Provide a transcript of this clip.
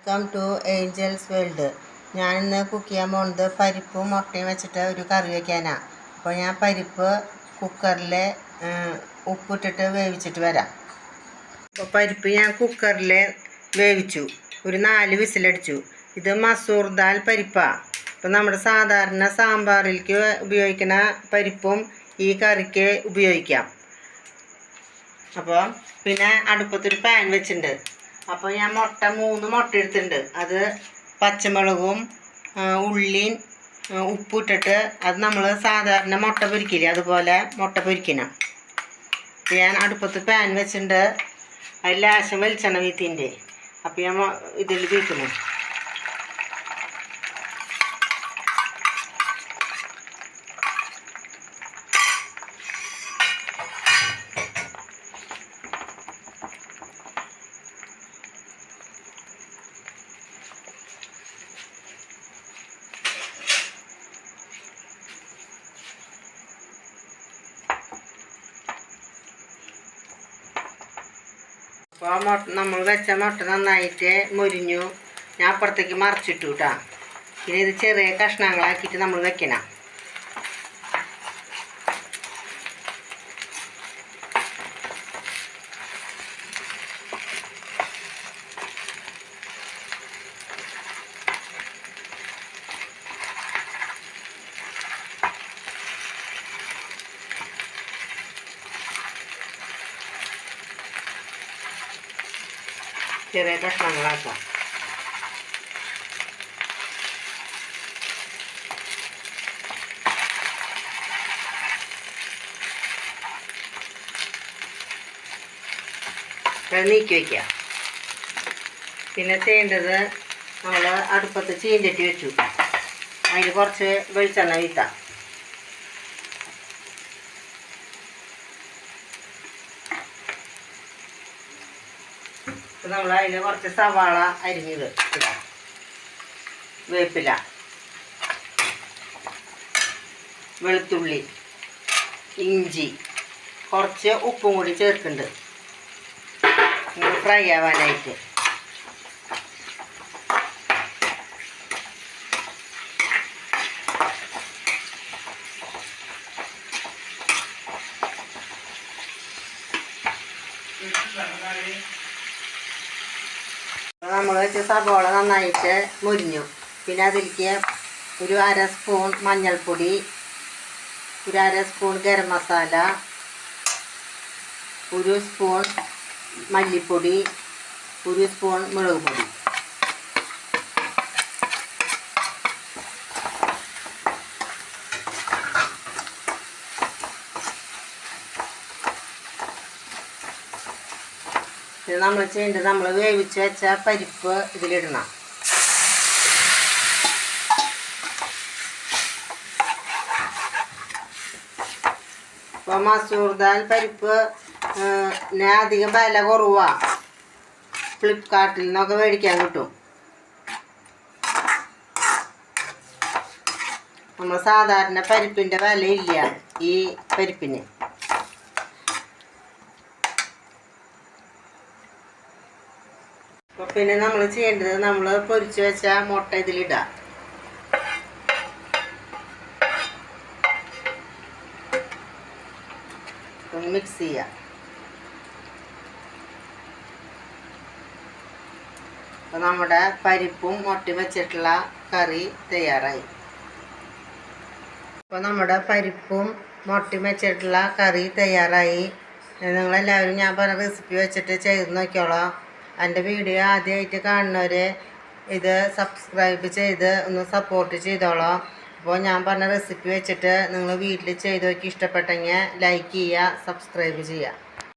Welcome to Angels world. ഞാനിന്ന് cook ചെയ്യാൻ പോകുന്നത് പരിപ്പും മുട്ടയും വെച്ചിട്ട് ഒരു കറി വയ്ക്കാനാണ്. അപ്പോൾ ഞാൻ പരിപ്പ് കുക്കറിൽ ഉപ്പിട്ടിട്ട് വേവിച്ചിട്ട് വരാം. അപ്പോൾ പരിപ്പ് ഞാൻ കുക്കറിൽ വേവിച്ചു, ഒരു 4 വിസിലടിച്ചു. ഇത് മസൂർ ദാൽ പരിപ്പാണ്. അപ്പോൾ നമ്മുടെ സാധാരണ സാമ്പാറിലേക്ക് ഉപയോഗിക്കുന്ന പരിപ്പും ഈ കറിക്ക് ഉപയോഗിക്കാം. അപ്പോൾ പിന്നെ അടുപ്പത്തൊരു പാൻ വെച്ചിട്ടുണ്ട്. അപ്പോൾ ഞാൻ 3 മുട്ട എടുത്തിട്ടുണ്ട്. അത് പച്ചമുളകും ഉള്ളിയും ഉപ്പിട്ടിട്ട് അത് നമ്മൾ സാധാരണ മുട്ട പൊരിക്കില്ലേ, അതുപോലെ മുട്ട പൊരിക്കണം. ഞാൻ അടുപ്പത്ത് പാൻ വെച്ചിട്ടുണ്ട്. അതിൽ ലേശം വെളിച്ചെണ്ണ വീത്തിൻ്റെ. അപ്പോൾ ഞാൻ ഇതിൽ വീക്കുന്നു. അപ്പോൾ നമ്മൾ വെച്ച മുട്ട നന്നായിട്ട് മൊരിഞ്ഞു. ഞാൻ അപ്പുറത്തേക്ക് മറിച്ചിട്ടു കേട്ടോ. പിന്നെ ഇത് ചെറിയ കഷ്ണങ്ങളാക്കിയിട്ട് നമ്മൾ വെക്കണം. ചെറിയ കഷ്ണങ്ങളാക്കാം. നീക്കി വയ്ക്കുക. പിന്നെ ചെയ്യേണ്ടത്, നമ്മൾ അടുപ്പത്ത് ചീഞ്ചട്ടി വെച്ചു. അതിൽ കുറച്ച് വെളിച്ചെണ്ണ വീത്താം. നമ്മൾ അതിൽ കുറച്ച് സവാള അരിഞ്ഞത് ഇടാം, വേപ്പില, വെളുത്തുള്ളി, ഇഞ്ചി, കുറച്ച് ഉപ്പും കൂടി ചേർക്കുന്നുണ്ട് ഫ്രൈ ആവാനായിട്ട്. നമ്മൾ വെച്ച സവോള നന്നായിട്ട് മുരിഞ്ഞു. പിന്നെ അതിലേക്ക് ഒരു 1/2 സ്പൂൺ മഞ്ഞൾപ്പൊടി, ഒരു 1/2 സ്പൂൺ ഗരം മസാല, 1 സ്പൂൺ മല്ലിപ്പൊടി, 1 സ്പൂൺ മുളക് പൊടി. ഇത് നമ്മൾ ചെയ്യേണ്ടത്, നമ്മൾ വേവിച്ച് വെച്ച പരിപ്പ് ഇതിലിടണം. ഇപ്പോൾ മസൂർ ദാൽ പരിപ്പ് അധികം വില കുറവാണ്. ഫ്ലിപ്കാർട്ടിൽ നിന്നൊക്കെ മേടിക്കാൻ കിട്ടും. നമ്മൾ സാധാരണ പരിപ്പിൻ്റെ വിലയില്ല ഈ പരിപ്പിന്. അപ്പോൾ പിന്നെ നമ്മൾ ചെയ്യേണ്ടത്, നമ്മൾ പൊരിച്ച് വെച്ച മുട്ട ഇതിലിടാം. മിക്സ് ചെയ്യാം. അപ്പോൾ നമ്മുടെ പരിപ്പും മുട്ടയും വെച്ചിട്ടുള്ള കറി തയ്യാറായി. അപ്പോൾ നമ്മുടെ പരിപ്പും മുട്ടയും വെച്ചിട്ടുള്ള കറി തയ്യാറായി. നിങ്ങളെല്ലാവരും ഞാൻ പറഞ്ഞ റെസിപ്പി വെച്ചിട്ട് ചെയ്ത് നോക്കിയോളാം. എൻ്റെ വീഡിയോ ആദ്യമായിട്ട് കാണുന്നവർ ഇത് സബ്സ്ക്രൈബ് ചെയ്ത് ഒന്ന് സപ്പോർട്ട് ചെയ്തോളാം. അപ്പോൾ ഞാൻ പറഞ്ഞ റെസിപ്പി വെച്ചിട്ട് നിങ്ങൾ വീട്ടിൽ ചെയ്ത് നോക്കി ഇഷ്ടപ്പെട്ടെങ്കിൽ ലൈക്ക് ചെയ്യുക, സബ്സ്ക്രൈബ് ചെയ്യുക.